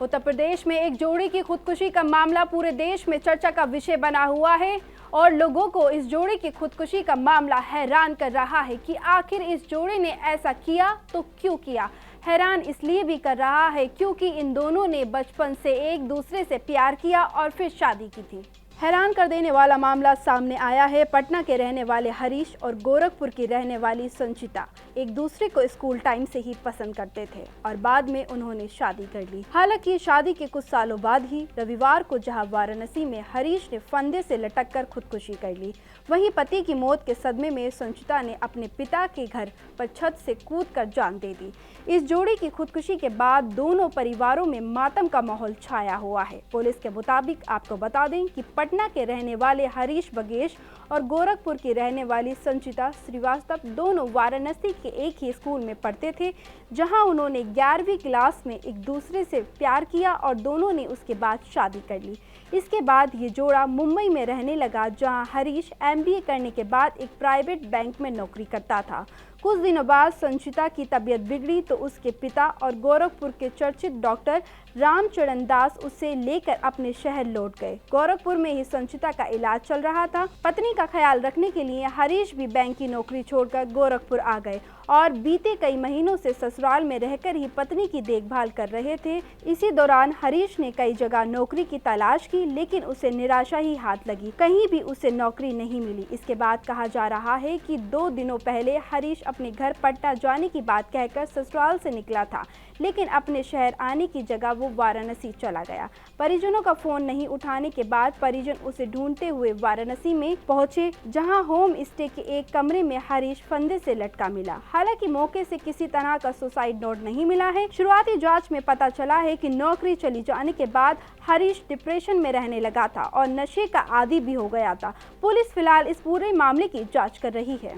उत्तर प्रदेश में एक जोड़ी की खुदकुशी का मामला पूरे देश में चर्चा का विषय बना हुआ है और लोगों को इस जोड़ी की खुदकुशी का मामला हैरान कर रहा है कि आखिर इस जोड़ी ने ऐसा किया तो क्यों किया। हैरान इसलिए भी कर रहा है क्योंकि इन दोनों ने बचपन से एक दूसरे से प्यार किया और फिर शादी की थी। हैरान कर देने वाला मामला सामने आया है। पटना के रहने वाले हरीश और गोरखपुर की रहने वाली संचिता एक दूसरे को स्कूल टाइम से ही पसंद करते थे और बाद में उन्होंने शादी कर ली। हालांकि शादी के कुछ सालों बाद ही रविवार को जहां वाराणसी में हरीश ने फंदे से लटककर खुदकुशी कर ली, वहीं पति की मौत के सदमे में संचिता ने अपने पिता के घर पर छत से कूदकर जान दे दी। इस जोड़ी की खुदकुशी के बाद दोनों परिवारों में मातम का माहौल छाया हुआ है। पुलिस के मुताबिक आपको बता दें कि पटना के रहने वाले हरीश बगेश और गोरखपुर की रहने वाली संचिता श्रीवास्तव दोनों वाराणसी के एक ही स्कूल में पढ़ते थे, जहां उन्होंने 11वीं क्लास में एक दूसरे से प्यार किया और दोनों ने उसके बाद शादी कर ली। इसके बाद ये जोड़ा मुंबई में रहने लगा, जहां हरीश MBA करने के बाद एक प्राइवेट बैंक में नौकरी करता था। कुछ दिनों बाद संचिता की तबीयत बिगड़ी तो उसके पिता और गोरखपुर के चर्चित डॉक्टर रामचरण दास उसे लेकर अपने शहर लौट गए। गोरखपुर में ही संचिता का इलाज चल रहा था। पत्नी का ख्याल रखने के लिए हरीश भी बैंक की नौकरी छोड़कर गोरखपुर आ गए और बीते कई महीनों से ससुराल में रहकर ही पत्नी की देखभाल कर रहे थे। इसी दौरान हरीश ने कई जगह नौकरी की तलाश की, लेकिन उसे निराशा ही हाथ लगी। कहीं भी उसे नौकरी नहीं मिली। इसके बाद कहा जा रहा है कि 2 दिनों पहले हरीश अपने घर पटना जाने की बात कहकर ससुराल से निकला था, लेकिन अपने शहर आने की जगह वो वाराणसी चला गया। परिजनों का फोन नहीं उठाने के बाद परिजन उसे ढूंढते हुए वाराणसी में पहुंचे, जहां होम स्टे के एक कमरे में हरीश फंदे से लटका मिला। हालांकि मौके से किसी तरह का सुसाइड नोट नहीं मिला है। शुरुआती जांच में पता चला है कि नौकरी चली जाने के बाद हरीश डिप्रेशन में रहने लगा था और नशे का आदी भी हो गया था। पुलिस फिलहाल इस पूरे मामले की जांच कर रही है।